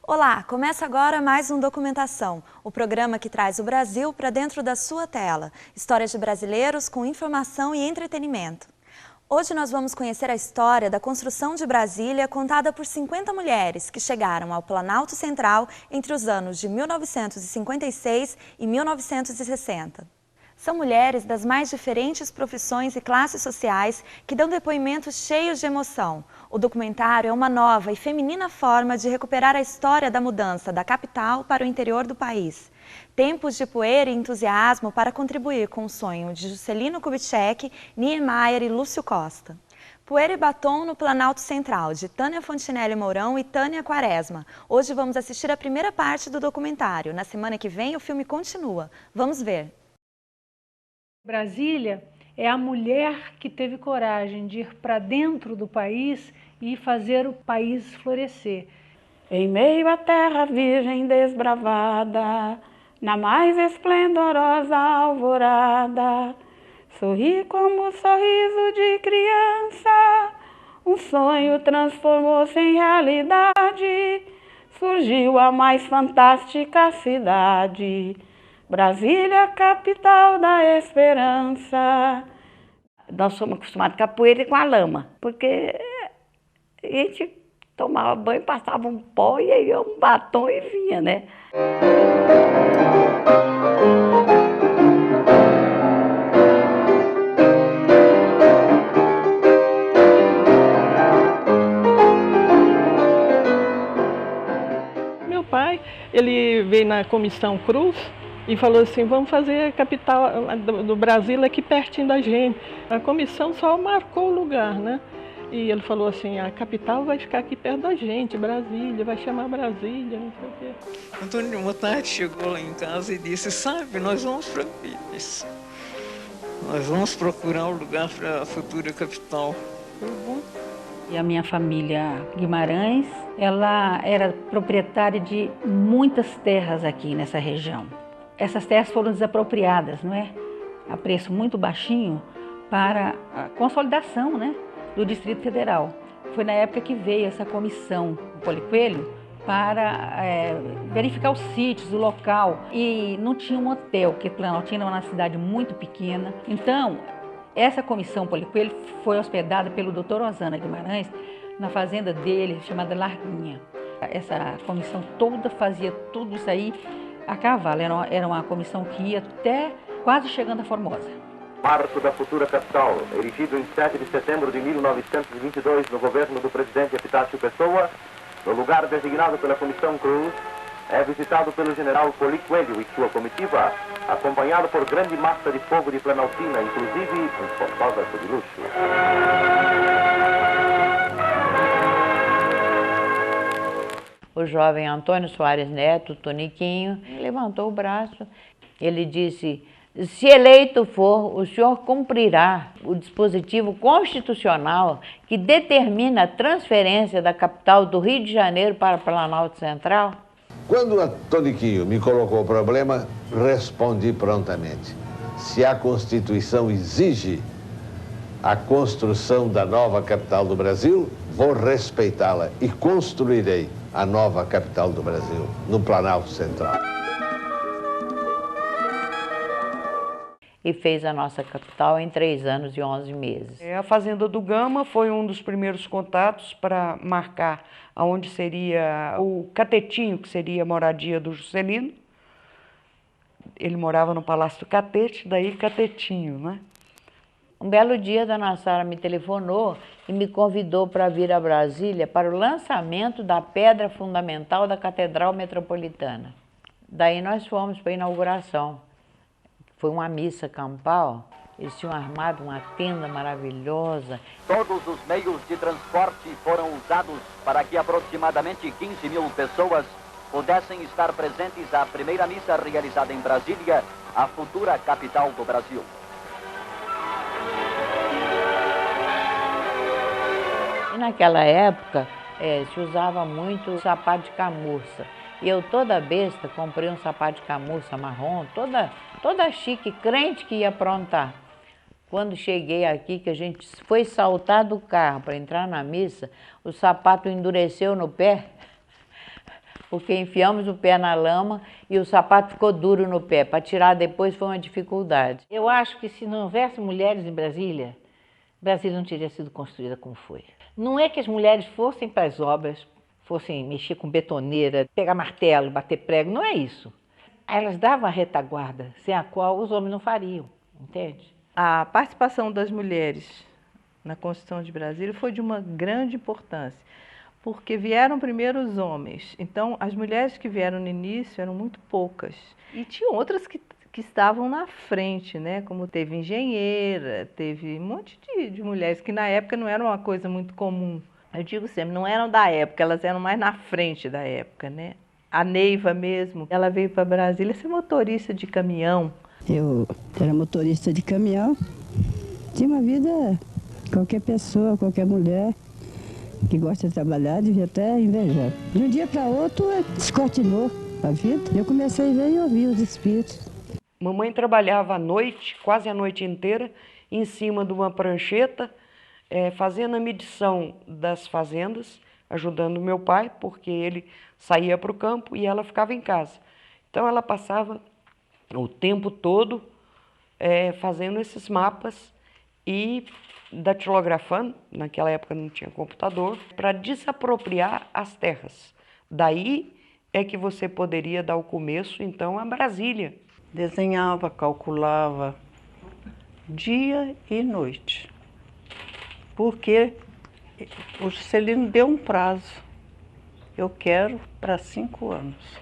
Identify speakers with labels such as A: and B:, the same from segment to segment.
A: Olá, começa agora mais um Documentação, o programa que traz o Brasil para dentro da sua tela. Histórias de brasileiros com informação e entretenimento. Hoje nós vamos conhecer a história da construção de Brasília contada por 50 mulheres que chegaram ao Planalto Central entre os anos de 1956 e 1960. São mulheres das mais diferentes profissões e classes sociais que dão depoimentos cheios de emoção. O documentário é uma nova e feminina forma de recuperar a história da mudança da capital para o interior do país. Tempos de poeira e entusiasmo para contribuir com o sonho de Juscelino Kubitschek, Niemeyer e Lúcio Costa. Poeira e Batom no Planalto Central, de Tânia Fontinelli Mourão e Tânia Quaresma. Hoje vamos assistir a primeira parte do documentário. Na semana que vem o filme continua. Vamos ver.
B: Brasília é a mulher que teve coragem de ir para dentro do país e fazer o país florescer.
C: Em meio à terra virgem desbravada, na mais esplendorosa alvorada, sorri como o sorriso de criança, um sonho transformou-se em realidade, surgiu a mais fantástica cidade. Brasília, capital da esperança. Nós somos acostumados com a poeira e com a lama, porque a gente tomava banho, passava um pó e aí um batom e vinha, né?
D: Meu pai, ele veio na Comissão Cruz e falou assim, vamos fazer a capital do Brasil aqui pertinho da gente. A comissão só marcou o lugar, né? E ele falou assim, a capital vai ficar aqui perto da gente, Brasília, vai chamar Brasília, não sei o quê.
E: Antônio, uma tarde, chegou lá em casa e disse, sabe, nós vamos para Minas. Nós vamos procurar um lugar para a futura capital.
C: E a minha família Guimarães, ela era proprietária de muitas terras aqui nessa região. Essas terras foram desapropriadas, não é? A preço muito baixinho para a consolidação, né, do Distrito Federal. Foi na época que veio essa comissão, o Policoelho, para verificar os sítios, o local. E não tinha um hotel, porque Planaltina é uma cidade muito pequena. Então, essa comissão Policoelho foi hospedada pelo Dr. Osana Guimarães na fazenda dele, chamada Larguinha. Essa comissão toda fazia tudo isso aí a cavalo, era uma comissão que ia até quase chegando a Formosa.
F: Marco da futura capital, erigido em 7 de setembro de 1922 no governo do presidente Epitácio Pessoa, no lugar designado pela Comissão Cruz, é visitado pelo general Policoelho e sua comitiva, acompanhado por grande massa de fogo de Planaltina, inclusive um fotógrafo de luxo.
G: O jovem Antônio Soares Neto, Toniquinho, levantou o braço. Ele disse, se eleito for, o senhor cumprirá o dispositivo constitucional que determina a transferência da capital do Rio de Janeiro para Planalto Central?
H: Quando a Toniquinho me colocou o problema, respondi prontamente. Se a Constituição exige a construção da nova capital do Brasil, vou respeitá-la e construirei a nova capital do Brasil, no Planalto Central.
G: E fez a nossa capital em 3 anos e 11 meses.
I: A Fazenda do Gama foi um dos primeiros contatos para marcar aonde seria o Catetinho, que seria a moradia do Juscelino. Ele morava no Palácio do Catete, daí Catetinho, né?
G: Um belo dia, a dona Sara me telefonou e me convidou para vir a Brasília para o lançamento da pedra fundamental da Catedral Metropolitana. Daí nós fomos para a inauguração. Foi uma missa campal, eles tinham armado uma tenda maravilhosa.
J: Todos os meios de transporte foram usados para que aproximadamente 15 mil pessoas pudessem estar presentes à primeira missa realizada em Brasília, a futura capital do Brasil.
G: E naquela época se usava muito sapato de camurça. E eu toda besta comprei um sapato de camurça marrom, toda chique, crente que ia aprontar. Quando cheguei aqui, que a gente foi saltar do carro para entrar na missa, o sapato endureceu no pé. porque enfiamos o pé na lama e o sapato ficou duro no pé. Para tirar depois foi uma dificuldade.
C: Eu acho que se não houvesse mulheres em Brasília, Brasília não teria sido construída como foi. Não é que as mulheres fossem para as obras, fossem mexer com betoneira, pegar martelo, bater prego, não é isso. Elas davam a retaguarda, sem a qual os homens não fariam, entende?
K: A participação das mulheres na Constituição de Brasília foi de uma grande importância, porque vieram primeiro os homens. Então, as mulheres que vieram no início eram muito poucas. E tinha outras que estavam na frente, né? Como teve engenheira, teve um monte de mulheres que na época não era uma coisa muito comum. Eu digo sempre, não eram da época, elas eram mais na frente da época, né? A Neiva mesmo, ela veio para Brasília ser motorista de caminhão.
L: Eu era motorista de caminhão, tinha uma vida, qualquer pessoa, qualquer mulher que gosta de trabalhar devia até invejar. De um dia para outro, descortinou a vida. Eu comecei a ver e ouvir os espíritos.
I: Mamãe trabalhava à noite, quase a noite inteira, em cima de uma prancheta, fazendo a medição das fazendas, ajudando meu pai, porque ele saía para o campo e ela ficava em casa. Então ela passava o tempo todo fazendo esses mapas e datilografando, naquela época não tinha computador, para desapropriar as terras. Daí é que você poderia dar o começo, então, a Brasília.
M: Desenhava, calculava dia e noite, porque o Juscelino deu um prazo. Eu quero para 5 anos,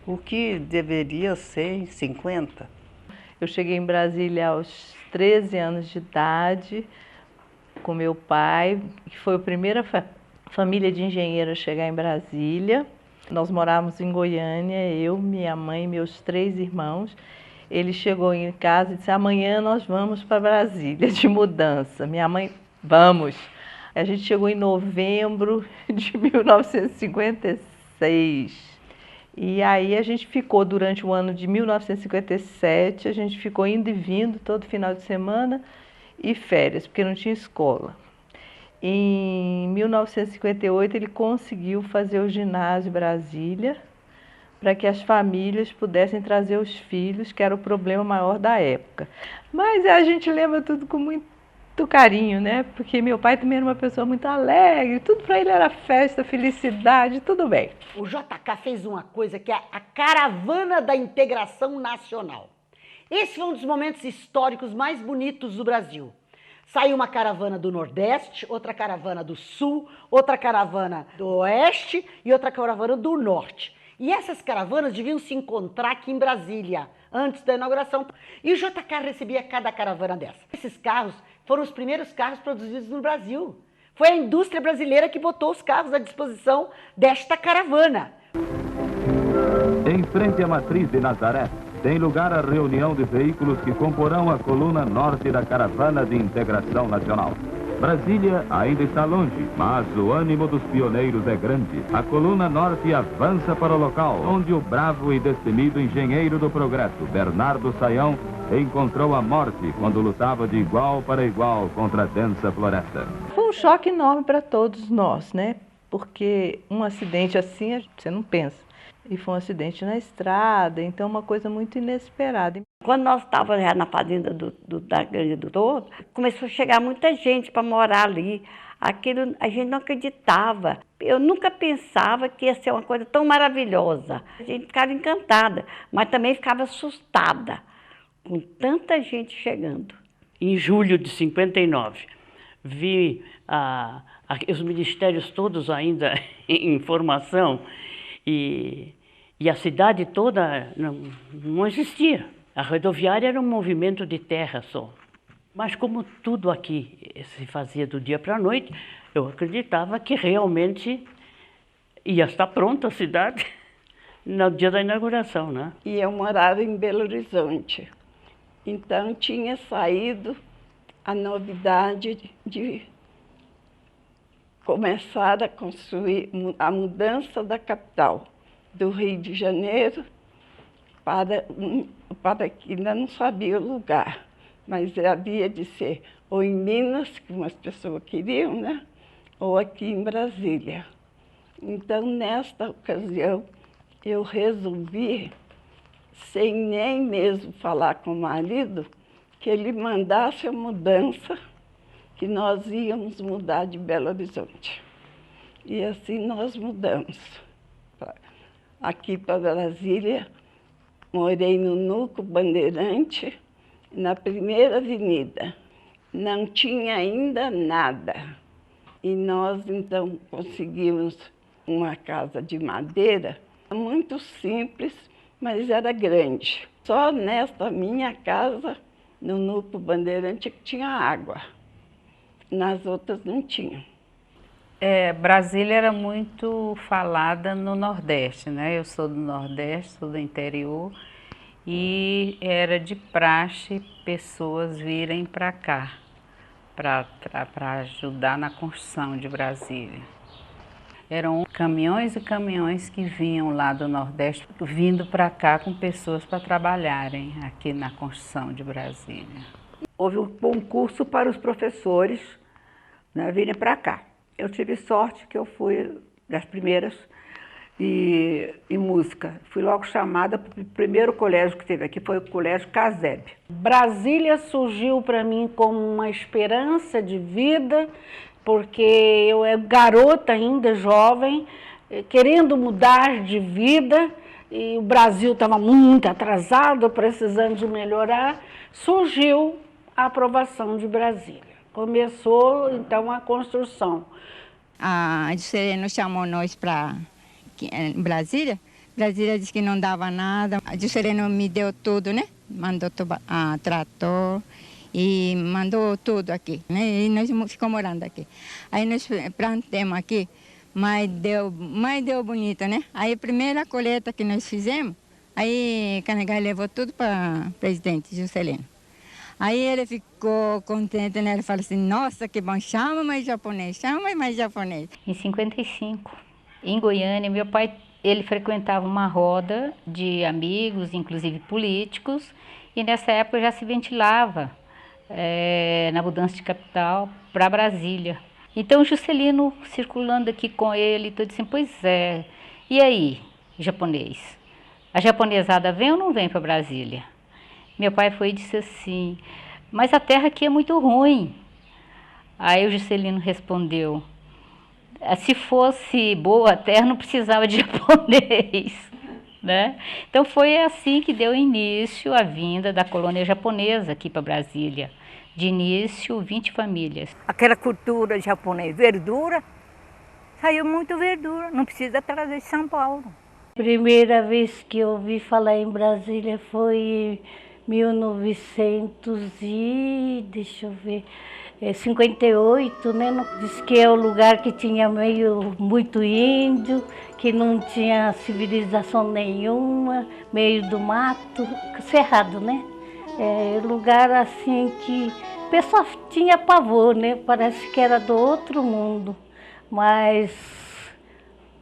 M: o que deveria ser em 50.
K: Eu cheguei em Brasília aos 13 anos de idade, com meu pai, que foi a primeira família de engenheiros a chegar em Brasília. Nós morávamos em Goiânia, eu, minha mãe e meus 3 irmãos. Ele chegou em casa e disse, amanhã nós vamos para Brasília, de mudança. Minha mãe, vamos. A gente chegou em novembro de 1956. E aí a gente ficou durante o ano de 1957, a gente ficou indo e vindo todo final de semana e férias, porque não tinha escola. Em 1958 ele conseguiu fazer o ginásio Brasília para que as famílias pudessem trazer os filhos, que era o problema maior da época. Mas a gente lembra tudo com muito carinho, né? Porque meu pai também era uma pessoa muito alegre, tudo para ele era festa, felicidade, tudo bem.
N: O JK fez uma coisa que é a Caravana da Integração Nacional. Esse foi um dos momentos históricos mais bonitos do Brasil. Saiu uma caravana do Nordeste, outra caravana do Sul, outra caravana do Oeste e outra caravana do Norte. E essas caravanas deviam se encontrar aqui em Brasília, antes da inauguração. E o JK recebia cada caravana dessa. Esses carros foram os primeiros carros produzidos no Brasil. Foi a indústria brasileira que botou os carros à disposição desta caravana.
O: Em frente à matriz de Nazaré, tem lugar a reunião de veículos que comporão a coluna norte da Caravana de Integração Nacional. Brasília ainda está longe, mas o ânimo dos pioneiros é grande. A coluna norte avança para o local, onde o bravo e destemido engenheiro do progresso, Bernardo Saião, encontrou a morte quando lutava de igual para igual contra a densa floresta.
K: Foi um choque enorme para todos nós, né? Porque um acidente assim, você não pensa. E foi um acidente na estrada, então uma coisa muito inesperada.
P: Quando nós estávamos já na fazenda da Grande do Torto, começou a chegar muita gente para morar ali. Aquilo a gente não acreditava. Eu nunca pensava que ia ser uma coisa tão maravilhosa. A gente ficava encantada, mas também ficava assustada com tanta gente chegando.
Q: Em julho de 59, vi os ministérios todos ainda em formação e a cidade toda não existia. A rodoviária era um movimento de terra só. Mas como tudo aqui se fazia do dia para a noite, eu acreditava que realmente ia estar pronta a cidade no dia da inauguração, né?
M: E eu morava em Belo Horizonte. Então tinha saído a novidade de começar a construir a mudança da capital, do Rio de Janeiro para que ainda não sabia o lugar, mas havia de ser ou em Minas, que umas pessoas queriam, né? Ou aqui em Brasília. Então, nesta ocasião, eu resolvi, sem nem mesmo falar com o marido, que ele mandasse a mudança, que nós íamos mudar de Belo Horizonte. E assim nós mudamos. Aqui para Brasília, morei no Núcleo Bandeirante, na primeira avenida. Não tinha ainda nada. E nós, então, conseguimos uma casa de madeira, muito simples, mas era grande. Só nesta minha casa, no Núcleo Bandeirante, que tinha água. Nas outras não tinha.
C: Brasília era muito falada no Nordeste, né? Eu sou do Nordeste, sou do interior, e era de praxe pessoas virem para cá, para ajudar na construção de Brasília. Eram caminhões e caminhões que vinham lá do Nordeste, vindo para cá com pessoas para trabalharem aqui na construção de Brasília.
R: Houve um concurso para os professores, né, virem para cá. Eu tive sorte que eu fui das primeiras em música. Fui logo chamada para o primeiro colégio que teve aqui, foi o Colégio Caseb.
B: Brasília surgiu para mim como uma esperança de vida, porque eu era garota ainda, jovem, querendo mudar de vida, e o Brasil estava muito atrasado, precisando de melhorar. Surgiu a aprovação de Brasília. Começou, então, a construção.
S: A Juscelino chamou nós para Brasília. Brasília disse que não dava nada. A Juscelino me deu tudo, né? Mandou trator e mandou tudo aqui, né? E nós ficamos morando aqui. Aí nós plantamos aqui, mas deu bonito, né? Aí a primeira colheita que nós fizemos, aí Canegai levou tudo para o presidente Juscelino. Aí ele ficou contente, né? Ele falou assim, nossa, que bom, chama mais japonês.
T: Em 55, em Goiânia, meu pai, ele frequentava uma roda de amigos, inclusive políticos, e nessa época já se ventilava na mudança de capital para Brasília. Então o Juscelino, circulando aqui com ele, todo assim, pois é, e aí, japonês? A japonesada vem ou não vem para Brasília? Meu pai foi e disse assim, mas a terra aqui é muito ruim. Aí o Juscelino respondeu, se fosse boa a terra não precisava de japonês, né? Então foi assim que deu início a vinda da colônia japonesa aqui para Brasília. De início, 20 famílias.
R: Aquela cultura japonesa, verdura, saiu muito verdura, não precisa trazer de São Paulo.
U: Primeira vez que eu ouvi falar em Brasília foi 58, né? Diz que é o lugar que tinha muito índio, que não tinha civilização nenhuma, meio do mato, cerrado, né? Lugar assim que o pessoal tinha pavor, né? Parece que era do outro mundo, mas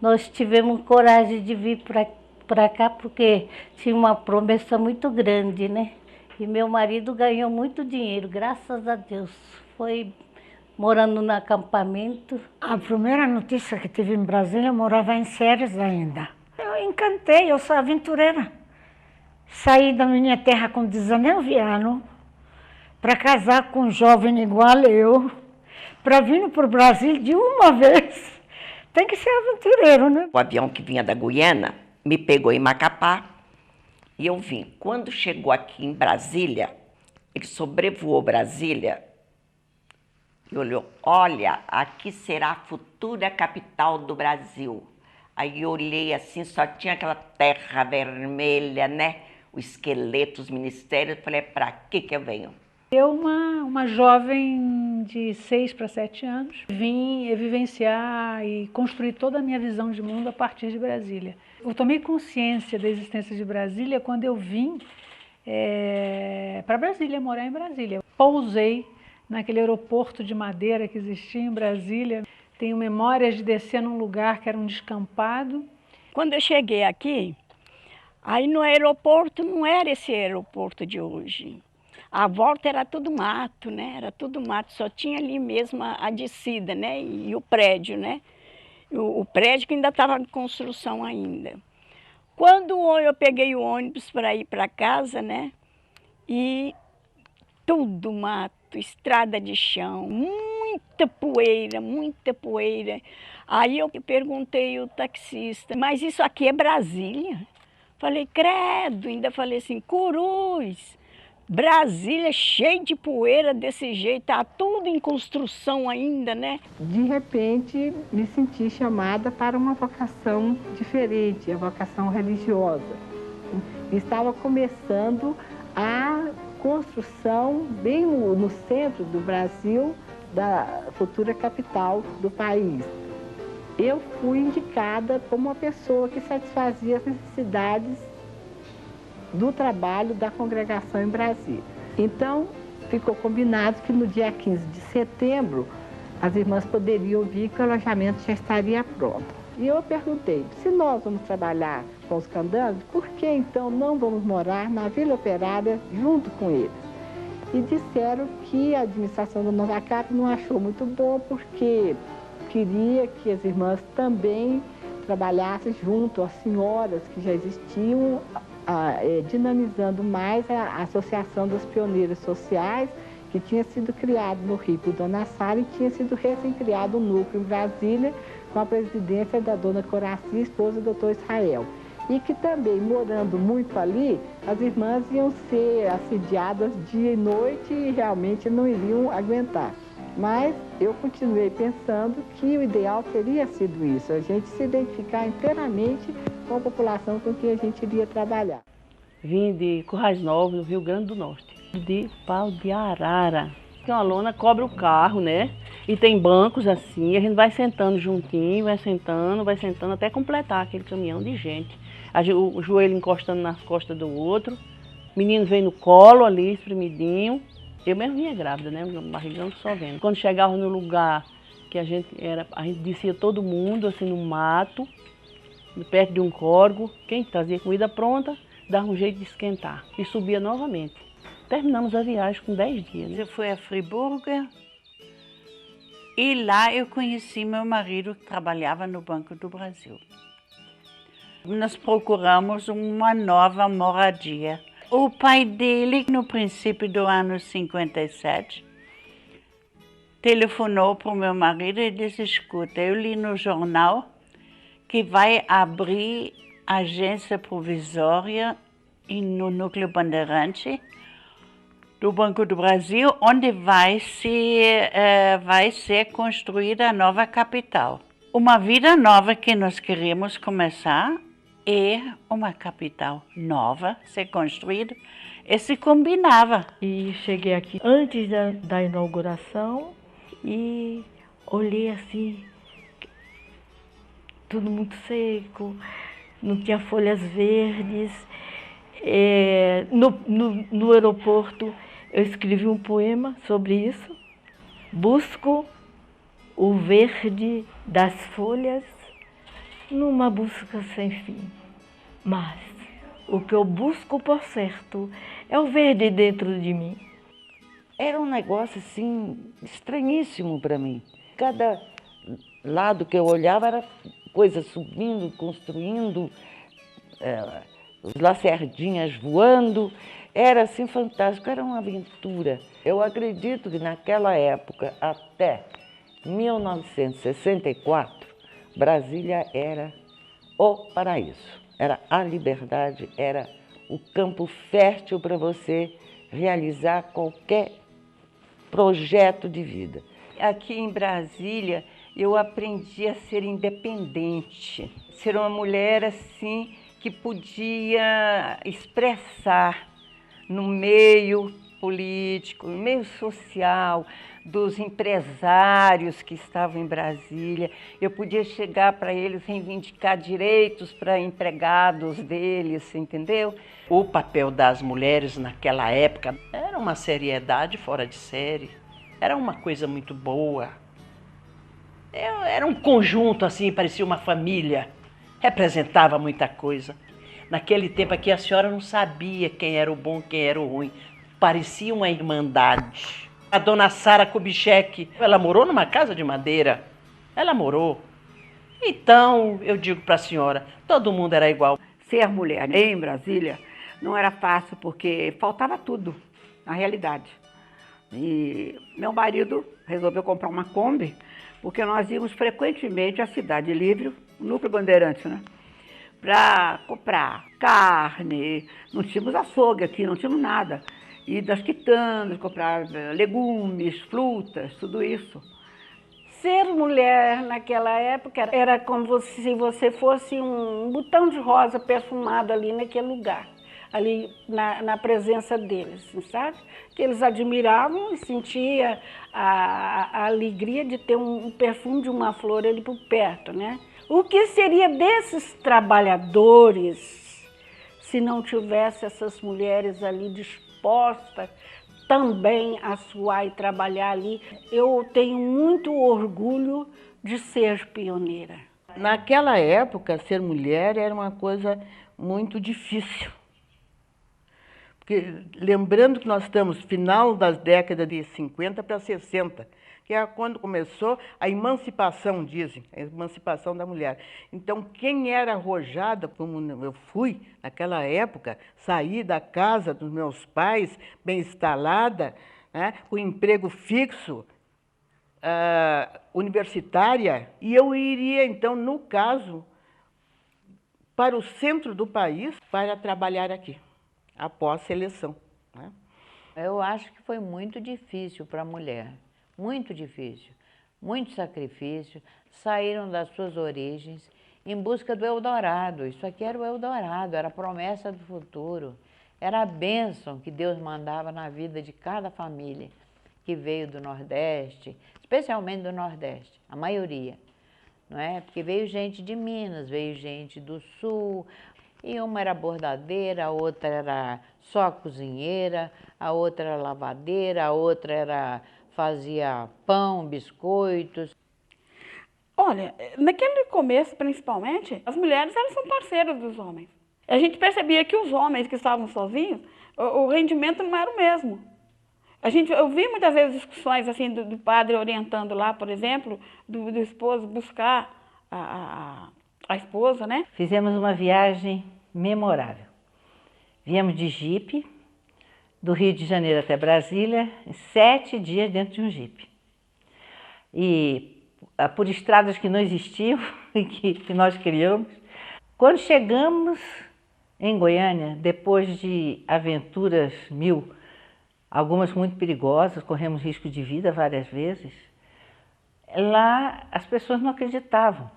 U: nós tivemos coragem de vir para cá porque tinha uma promessa muito grande, né? E meu marido ganhou muito dinheiro, graças a Deus. Foi morando no acampamento.
V: A primeira notícia que tive em Brasília, eu morava em Séries ainda. Eu encantei, eu sou aventureira. Saí da minha terra com 19 anos para casar com um jovem igual eu, para vir para o Brasil de uma vez. Tem que ser aventureiro, né?
W: O avião que vinha da Guiana me pegou em Macapá e eu vim. Quando chegou aqui em Brasília, ele sobrevoou Brasília e olhou, olha, aqui será a futura capital do Brasil. Aí eu olhei assim, só tinha aquela terra vermelha, né? O esqueleto, os ministérios, eu falei, para que eu venho?
B: Eu, uma jovem de 6 para 7 anos, vim vivenciar e construir toda a minha visão de mundo a partir de Brasília. Eu tomei consciência da existência de Brasília quando eu vim para Brasília, morar em Brasília. Pousei naquele aeroporto de madeira que existia em Brasília. Tenho memórias de descer num lugar que era um descampado.
M: Quando eu cheguei aqui, aí no aeroporto não era esse aeroporto de hoje. A volta era tudo mato, né? Era tudo mato, só tinha ali mesmo a descida, né? E o prédio, né? O prédio que ainda estava em construção ainda. Quando eu peguei o ônibus para ir para casa, né? E tudo mato, estrada de chão, muita poeira, muita poeira. Aí eu perguntei ao taxista, mas isso aqui é Brasília? Falei, credo, ainda falei assim, Cruz, Brasília cheio de poeira desse jeito, tá tudo em construção ainda, né?
K: De repente, me senti chamada para uma vocação diferente, a vocação religiosa. Estava começando a construção, bem no centro do Brasil, da futura capital do país. Eu fui indicada como uma pessoa que satisfazia as necessidades do trabalho da congregação em Brasília. Então, ficou combinado que no dia 15 de setembro, as irmãs poderiam vir que o alojamento já estaria pronto. E eu perguntei, se nós vamos trabalhar com os candangos, por que então não vamos morar na Vila Operária junto com eles? E disseram que a administração do Nova Cap não achou muito bom, porque queria que as irmãs também trabalhassem junto às senhoras que já existiam, dinamizando mais a Associação das Pioneiras Sociais, que tinha sido criado no Rio por Dona Sara e tinha sido recém-criado um núcleo em Brasília com a presidência da Dona Coraci, esposa do Dr. Israel. E que também, morando muito ali, as irmãs iam ser assediadas dia e noite e realmente não iriam aguentar. Mas eu continuei pensando que o ideal teria sido isso, a gente se identificar inteiramente com a população com quem a gente iria trabalhar.
A: Vim de Currais Novos, no Rio Grande do Norte, de Pau de Arara. Tem uma lona, cobre o carro, né? E tem bancos assim, a gente vai sentando juntinho, vai sentando até completar aquele caminhão de gente. O joelho encostando nas costas do outro, o menino vem no colo ali, espremidinho. Eu mesmo vinha grávida, né? O barrigão só vendo. Quando chegava no lugar que a gente descia todo mundo, assim, no mato, perto de um córrego. Quem trazia comida pronta, dava um jeito de esquentar. E subia novamente. Terminamos a viagem com 10 dias. Né?
D: Eu fui a Friburgo e lá eu conheci meu marido que trabalhava no Banco do Brasil. Nós procuramos uma nova moradia. O pai dele, no princípio do ano 57, telefonou para o meu marido e disse, escuta, eu li no jornal que vai abrir agência provisória no Núcleo Bandeirante do Banco do Brasil, onde vai ser construída a nova capital. Uma vida nova que nós queremos começar e uma capital nova ser construída, e se combinava.
E: E cheguei aqui antes da inauguração e olhei assim, tudo muito seco, não tinha folhas verdes. No aeroporto eu escrevi um poema sobre isso. Busco o verde das folhas numa busca sem fim. Mas o que eu busco por certo é o verde dentro de mim.
X: Era um negócio assim estranhíssimo para mim. Cada lado que eu olhava era coisa subindo, construindo, os lacerdinhas voando. Era assim fantástico, era uma aventura. Eu acredito que naquela época, até 1964, Brasília era o paraíso, era a liberdade, era o campo fértil para você realizar qualquer projeto de vida.
D: Aqui em Brasília, eu aprendi a ser independente, ser uma mulher assim que podia expressar no meio político, no meio social, dos empresários que estavam em Brasília. Eu podia chegar para eles, reivindicar direitos para empregados deles, entendeu?
Y: O papel das mulheres naquela época era uma seriedade fora de série, era uma coisa muito boa. Era um conjunto assim, parecia uma família, representava muita coisa. Naquele tempo aqui a senhora não sabia quem era o bom, quem era o ruim, parecia uma irmandade. A dona Sara Kubitschek, ela morou numa casa de madeira. Ela morou. Então, eu digo para a senhora, todo mundo era igual.
R: Ser mulher em Brasília não era fácil, porque faltava tudo, na realidade. E meu marido resolveu comprar uma Kombi, porque nós íamos frequentemente à Cidade Livre, o Núcleo Bandeirante, né? Para comprar carne, não tínhamos açougue aqui, não tínhamos nada. E das quitandas, comprar legumes, frutas, tudo isso.
V: Ser mulher naquela época era como se você fosse um botão de rosa perfumado ali naquele lugar, ali na presença deles, sabe? Que eles admiravam e sentia a alegria de ter um perfume de uma flor ali por perto, né? O que seria desses trabalhadores se não tivesse essas mulheres ali dispostas também a suar e trabalhar ali? Eu tenho muito orgulho de ser pioneira.
X: Naquela época, ser mulher era uma coisa muito difícil. Porque, lembrando que nós estamos no final das décadas de 50 para 60, que é quando começou a emancipação, dizem, a emancipação da mulher. Então, quem era arrojada, como eu fui naquela época, saí da casa dos meus pais, bem instalada, né, com emprego fixo, universitária, e eu iria, então, no caso, para o centro do país para trabalhar aqui, após seleção, né?
F: Eu acho que foi muito difícil para a mulher. Muito difícil, muito sacrifício, saíram das suas origens em busca do Eldorado. Isso aqui era o Eldorado, era a promessa do futuro, era a bênção que Deus mandava na vida de cada família que veio do Nordeste, especialmente do Nordeste, a maioria, não é? Porque veio gente de Minas, veio gente do Sul, e uma era bordadeira, a outra era só cozinheira, a outra era lavadeira, a outra fazia pão, biscoitos.
G: Olha, naquele começo, principalmente, as mulheres elas são parceiras dos homens. A gente percebia que os homens que estavam sozinhos, o rendimento não era o mesmo. Eu vi muitas vezes discussões assim do padre orientando lá, por exemplo, do esposo buscar a esposa, né?
C: Fizemos uma viagem memorável. Viemos de jipe, do Rio de Janeiro até Brasília, em 7 dias dentro de um jipe. E por estradas que não existiam e que nós criamos. Quando chegamos em Goiânia, depois de aventuras mil, algumas muito perigosas, corremos risco de vida várias vezes, lá as pessoas não acreditavam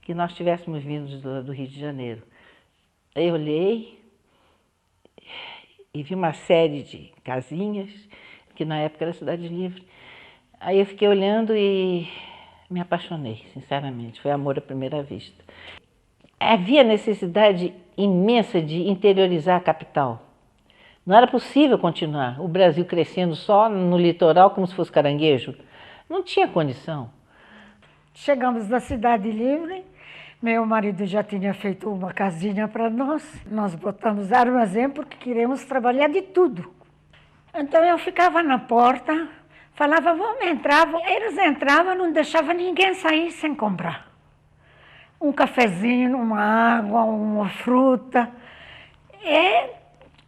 C: que nós tivéssemos vindo do Rio de Janeiro. Eu olhei e vi uma série de casinhas, que na época era Cidade Livre. Aí eu fiquei olhando e me apaixonei, sinceramente. Foi amor à primeira vista. Havia necessidade imensa de interiorizar a capital. Não era possível continuar o Brasil crescendo só no litoral como se fosse caranguejo. Não tinha condição.
V: Chegamos na Cidade Livre, meu marido já tinha feito uma casinha para nós. Nós botamos armazém porque queríamos trabalhar de tudo. Então eu ficava na porta, falava, vamos entrar. Eles entravam, não deixavam ninguém sair sem comprar. Um cafezinho, uma água, uma fruta. E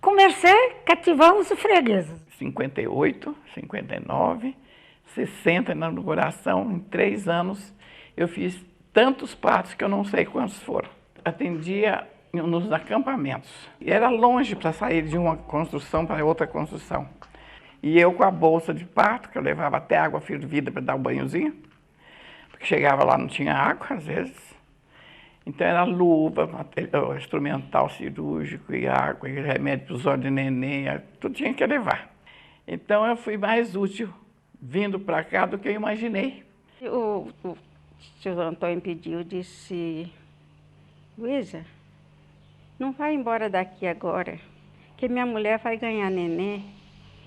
V: comecei a cativar os fregueses.
H: 58, 59, 60 na inauguração, em 3 anos eu fiz tantos partos que eu não sei quantos foram. Atendia nos acampamentos. E era longe para sair de uma construção para outra construção. E eu com a bolsa de parto, que eu levava até água fervida para dar um banhozinho, porque chegava lá não tinha água às vezes. Então era luva, instrumental cirúrgico e água, e remédio para os olhos de neném, tudo tinha que levar. Então eu fui mais útil vindo para cá do que eu imaginei.
M: O tio Antônio pediu, disse, Luísa, não vai embora daqui agora, que minha mulher vai ganhar neném.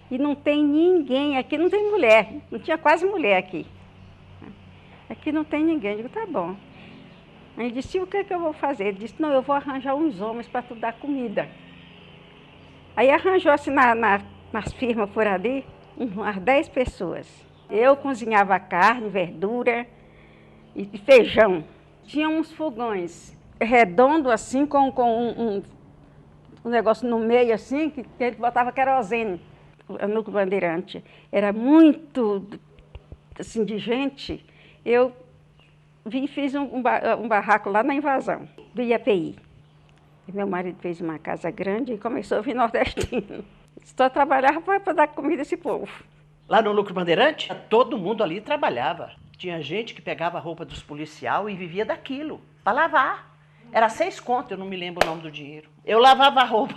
M: E não tem ninguém, aqui não tem mulher, não tinha quase mulher aqui. Aqui não tem ninguém. Eu digo, tá bom. Aí ele disse, o que é que eu vou fazer? Ele disse, não, eu vou arranjar uns homens para tu dar comida. Aí arranjou assim nas firmas por ali, umas 10 pessoas. Eu cozinhava carne, verdura e feijão.
I: Tinha uns fogões redondos assim, com um negócio no meio assim, que ele botava querosene. O Núcleo Bandeirante era muito assim, de gente. Eu fiz um barraco lá na Invasão, do IAPI. E meu marido fez uma casa grande e começou a vir nordestino. Só trabalhava para dar comida a esse povo.
Y: Lá no Núcleo Bandeirante, todo mundo ali trabalhava. Tinha gente que pegava a roupa dos policiais e vivia daquilo, para lavar. Era 6 contos, eu não me lembro o nome do dinheiro. Eu lavava a roupa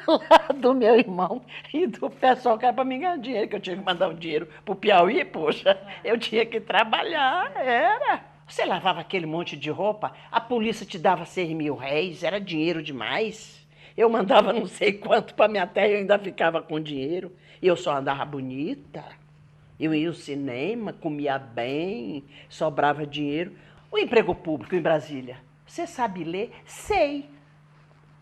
Y: lá do meu irmão e do pessoal que era para me ganhar dinheiro, que eu tinha que mandar um dinheiro para o Piauí, poxa, eu tinha que trabalhar, era. Você lavava aquele monte de roupa, a polícia te dava 6 mil réis, era dinheiro demais. Eu mandava não sei quanto para minha terra e eu ainda ficava com dinheiro. E eu só andava bonita. Eu ia ao cinema, comia bem, sobrava dinheiro. O emprego público em Brasília, você sabe ler? Sei.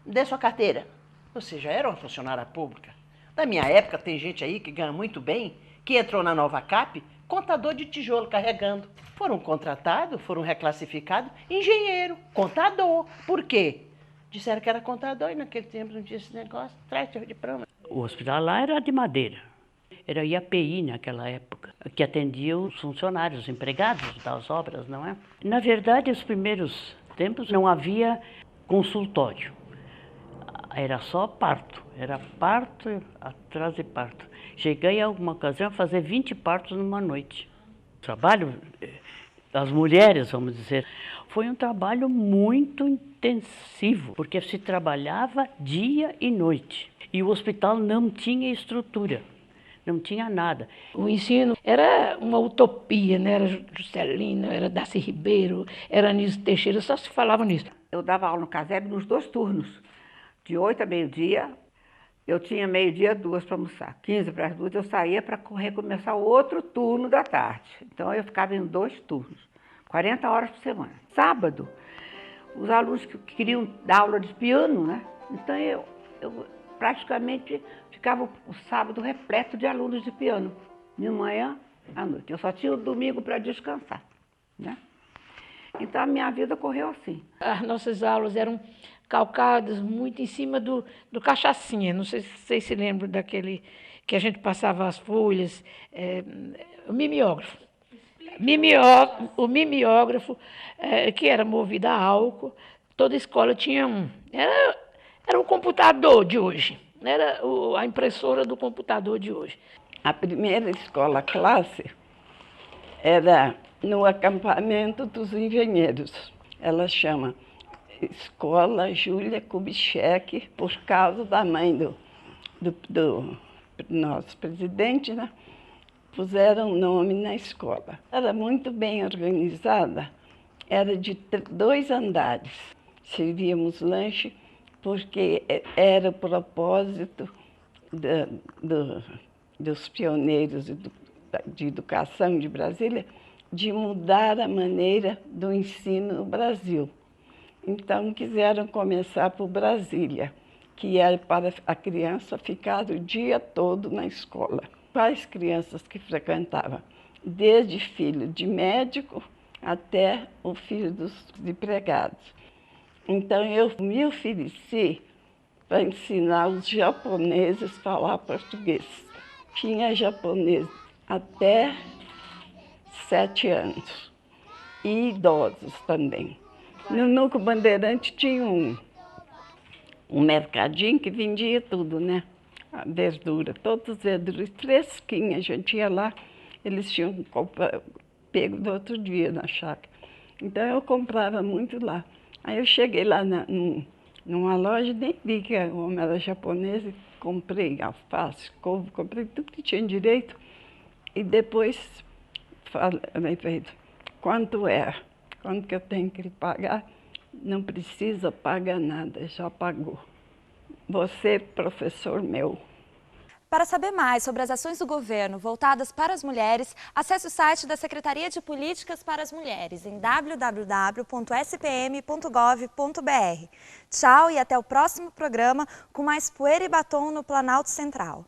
Y: Dê sua carteira. Você já era uma funcionária pública. Na minha época, tem gente aí que ganha muito bem, que entrou na Nova Cap, contador de tijolo carregando. Foram contratados, foram reclassificados, engenheiro, contador. Por quê? Disseram que era contador e naquele tempo não tinha esse negócio. Traz de prova.
Q: O hospital lá era de madeira. Era IAPI naquela época, que atendia os funcionários, os empregados das obras, não é? Na verdade, os primeiros tempos não havia consultório. Era só parto. Era parto atrás de parto. Cheguei a alguma ocasião a fazer 20 partos numa noite. O trabalho das mulheres, vamos dizer, foi um trabalho muito intensivo, porque se trabalhava dia e noite. E o hospital não tinha estrutura, não tinha nada.
J: O ensino era uma utopia, né? Era Juscelino, era Darcy Ribeiro, era Anísio Teixeira, só se falava nisso.
R: Eu dava aula no CASEB nos 2 turnos, de 8 a meio-dia. Eu tinha meio-dia 2 para almoçar. 15 para as 2 eu saía para recomeçar o outro turno da tarde. Então eu ficava em 2 turnos, 40 horas por semana. Sábado, os alunos que queriam dar aula de piano, né? Então eu praticamente ficava o sábado repleto de alunos de piano, de manhã à noite. Eu só tinha o domingo para descansar, né? Então a minha vida correu assim.
J: As nossas aulas eram calcadas muito em cima do cachaçinha. Não sei se vocês se lembram daquele que a gente passava as folhas, o mimeógrafo. O mimeógrafo, que era movido a álcool, toda escola tinha um. Era o computador de hoje, era a impressora do computador de hoje.
M: A primeira escola classe era no acampamento dos engenheiros. Ela chama Escola Júlia Kubitschek, por causa da mãe do nosso presidente, né? Puseram nome na escola. Era muito bem organizada, era de 2 andares. Servíamos lanche porque era o propósito dos pioneiros de educação de Brasília de mudar a maneira do ensino no Brasil. Então, quiseram começar por Brasília, que era para a criança ficar o dia todo na escola. Quais crianças que frequentavam? Desde filho de médico até o filho dos empregados. Então, eu me ofereci para ensinar os japoneses a falar português. Tinha japonês até 7 anos, e idosos também. No Núcleo Bandeirante tinha um mercadinho que vendia tudo, né? A verdura, todas as verduras fresquinhas. A gente ia lá, eles tinham pego do outro dia na chácara. Então eu comprava muito lá. Aí eu cheguei lá numa loja, nem vi que o homem era japonês, e comprei alface, couve, comprei tudo que tinha direito. E depois falei para ele, quanto é? Quanto que eu tenho que lhe pagar? Não precisa pagar nada, já pagou. Você, professor meu.
L: Para saber mais sobre as ações do governo voltadas para as mulheres, acesse o site da Secretaria de Políticas para as Mulheres em www.spm.gov.br. Tchau e até o próximo programa com mais Poeira e Batom no Planalto Central.